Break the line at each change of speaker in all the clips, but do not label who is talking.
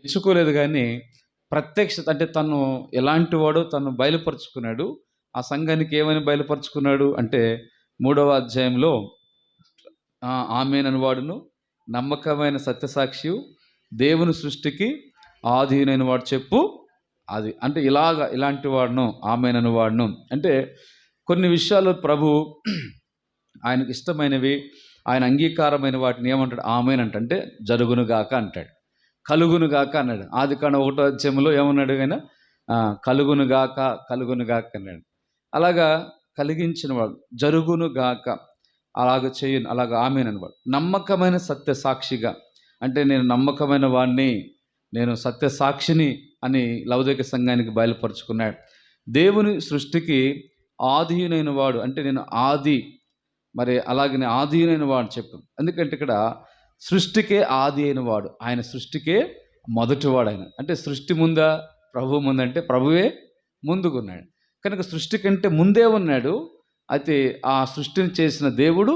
మెచ్చుకోలేదు కానీ ప్రత్యక్షత అంటే తను ఎలాంటి వాడో తను బయలుపరుచుకున్నాడు. ఆ సంఘానికి ఏమని బయలుపరుచుకున్నాడు అంటే 3వ అధ్యాయంలో ఆమేనని వాడును, నమ్మకమైన సత్యసాక్షియు, దేవుని సృష్టికి ఆదినైన వాడు చెప్పు అది. అంటే ఇలాంటి వాడును, ఆమేనని వాడును. అంటే కొన్ని విషయాలు ప్రభు ఆయనకు ఇష్టమైనవి, ఆయన అంగీకారమైన వాటిని ఏమంటాడు? ఆమేన్ అంటే జరుగునుగాక అంటాడు, కలుగునుగాక అన్నాడు. ఆదికాండం 1వ అధ్యాయంలో ఏమన్నాడు? ఆయన కలుగునుగాక కలుగునుగాక అన్నాడు. అలాగా కలిగించిన వాడు, జరుగునుగాక, అలాగ చేయను, అలాగ ఆమేన్ అనేవాడు. నమ్మకమైన సత్య సాక్షిగా అంటే నేను నమ్మకమైన వాడిని, నేను సత్య సాక్షిని అని లౌకిక సంఘానికి బయలుపరుచుకున్నాడు. దేవుని సృష్టికి ఆదియునైన వాడు అంటే నేను ఆది, మరి అలాగనే ఆదియునైన వాడు చెప్పు. ఎందుకంటే ఇక్కడ సృష్టికే ఆది అయిన వాడు, ఆయన సృష్టికే మొదటివాడు. ఆయన అంటే సృష్టి ముందా ప్రభువు ముందంటే ప్రభువే ముందుకున్నాడు కనుక సృష్టి కంటే ముందే ఉన్నాడు. అయితే ఆ సృష్టిని చేసిన దేవుడు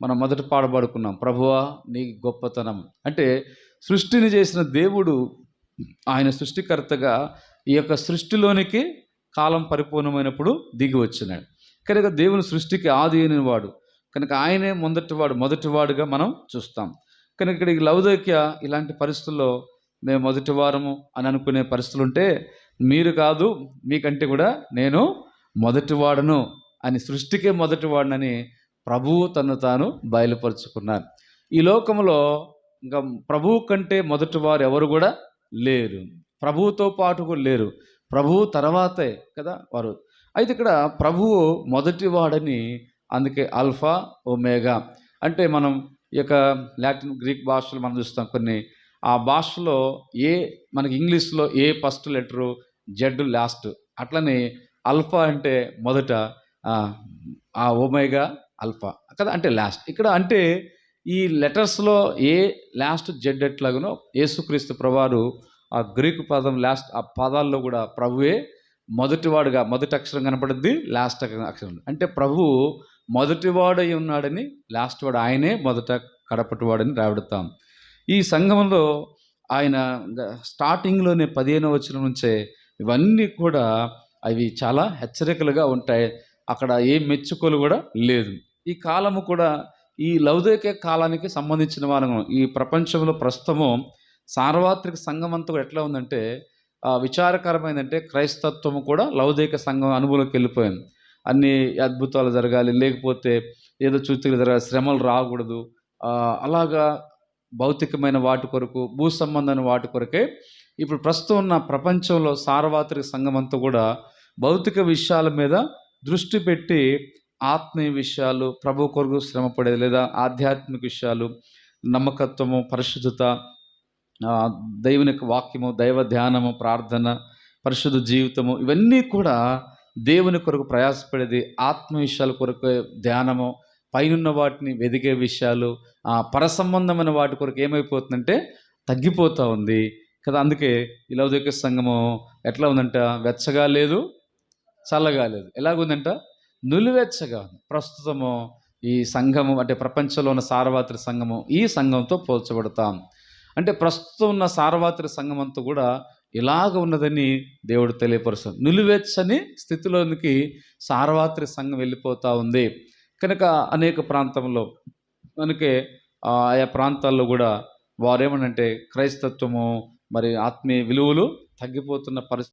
మనం మొదట పాడబడుకున్నాం, ప్రభువా నీ గొప్పతనం. అంటే సృష్టిని చేసిన దేవుడు ఆయన సృష్టికర్తగా ఈ యొక్క సృష్టిలోనికి కాలం పరిపూర్ణమైనప్పుడు దిగి వచ్చినాడు కనుక దేవుని సృష్టికి ఆది అయిన వాడు కనుక ఆయనే మొదటివాడుగా మనం చూస్తాం. కనుక ఇక్కడ లౌదోక్య ఇలాంటి పరిస్థితుల్లో మేము మొదటి వారము అని అనుకునే పరిస్థితులు ఉంటే మీరు కాదు, మీకంటే కూడా నేను మొదటివాడను అని, సృష్టికే మొదటివాడనని ప్రభువు తను తాను బయలుపరుచుకున్నారు. ఈ లోకంలో ఇంకా ప్రభువు కంటే మొదటివారు ఎవరు కూడా లేరు, ప్రభువుతో పాటు కూడా లేరు, ప్రభువు తర్వాతే కదా వారు. అయితే ఇక్కడ ప్రభువు మొదటివాడని, అందుకే ఆల్ఫా ఒమేగా అంటే మనం ఈ యొక్క లాటిన్ గ్రీక్ భాషలు మనం చూస్తాం కొన్ని, ఆ భాషలో మనకి ఇంగ్లీష్లో ఏ ఫస్ట్ లెటరు, జెడ్ లాస్ట్, అట్లనే అల్ఫా అంటే మొదట, ఆ ఒమేగా అల్ఫా కదా అంటే లాస్ట్. ఇక్కడ అంటే ఈ లెటర్స్లో ఏ లాస్ట్ జెడ్ ఎట్లాగనో యేసుక్రీస్తు ప్రభువారు ఆ గ్రీకు పదం లాస్ట్, ఆ పదాల్లో కూడా ప్రభువే మొదటివాడుగా, మొదటి అక్షరం కనపడుద్ది, లాస్ట్ అక్షరం. అంటే ప్రభువు మొదటివాడై ఉన్నాడని, లాస్ట్ వాడు ఆయనే మొదట కడపటివాడని రాబడతాం. ఈ సంఘంలో ఆయన స్టార్టింగ్లోనే 15వ వచనం నుంచే ఇవన్నీ కూడా అవి చాలా హెచ్చరికలుగా ఉంటాయి. అక్కడ ఏ మెచ్చుకోలు కూడా లేదు. ఈ కాలము కూడా ఈ లౌకిక కాలానికి సంబంధించిన వారం. ఈ ప్రపంచంలో ప్రస్తుతము సార్వత్రిక సంఘం అంతా కూడా ఎట్లా ఉందంటే విచారకరమైందంటే క్రైస్తత్వము కూడా లౌకిక సంఘం అనుభవంలోకి వెళ్ళిపోయింది. అన్ని అద్భుతాలు జరగాలి, లేకపోతే ఏదో చూతులు జరగాలి, శ్రమలు రాకూడదు, అలాగా భౌతికమైన వాటి కొరకు, భూ సంబంధమైన వాటి కొరకే ఇప్పుడు ప్రస్తుతం ఉన్న ప్రపంచంలో సార్వత్రిక సంఘం అంతా కూడా భౌతిక విషయాల మీద దృష్టి పెట్టి ఆత్మీయ విషయాలు, ప్రభు కొరకు శ్రమపడేది, లేదా ఆధ్యాత్మిక విషయాలు, నమ్మకత్వము, పరిశుద్ధత, దేవుని యొక్క వాక్యము, దైవ ధ్యానము, ప్రార్థన, పరిశుద్ధ జీవితము, ఇవన్నీ కూడా దేవుని కొరకు ప్రయాసపడేది, ఆత్మ విషయాల కొరకు ధ్యానము, పైనున్న వాటిని వెదిగే విషయాలు, పరసంబంధమైన వాటి కొరకు ఏమైపోతుందంటే తగ్గిపోతూ ఉంది కదా. అందుకే ఈ లౌకిక సంఘము ఎట్లా ఉందంట? వెచ్చగా లేదు, చల్లగా లేదు. ఎలాగుందంట? నులివెచ్చగా ఉంది. ప్రస్తుతము ఈ సంఘము అంటే ప్రపంచంలో ఉన్న సార్వత్రిక సంఘము ఈ సంఘంతో పోల్చబడతాం. అంటే ప్రస్తుతం ఉన్న సార్వత్రిక సంఘం అంతా కూడా ఇలాగ ఉన్నదని దేవుడు తెలియపరుస్తుంది. నులివెచ్చని స్థితిలోనికి సార్వత్రిక సంఘం వెళ్ళిపోతూ ఉంది కనుక అనేక ప్రాంతంలో మనకే ఆయా ప్రాంతాల్లో కూడా వారేమనంటే క్రైస్తత్వము మరి ఆత్మీయ విలువలు తగ్గిపోతున్న పరిస్థితి.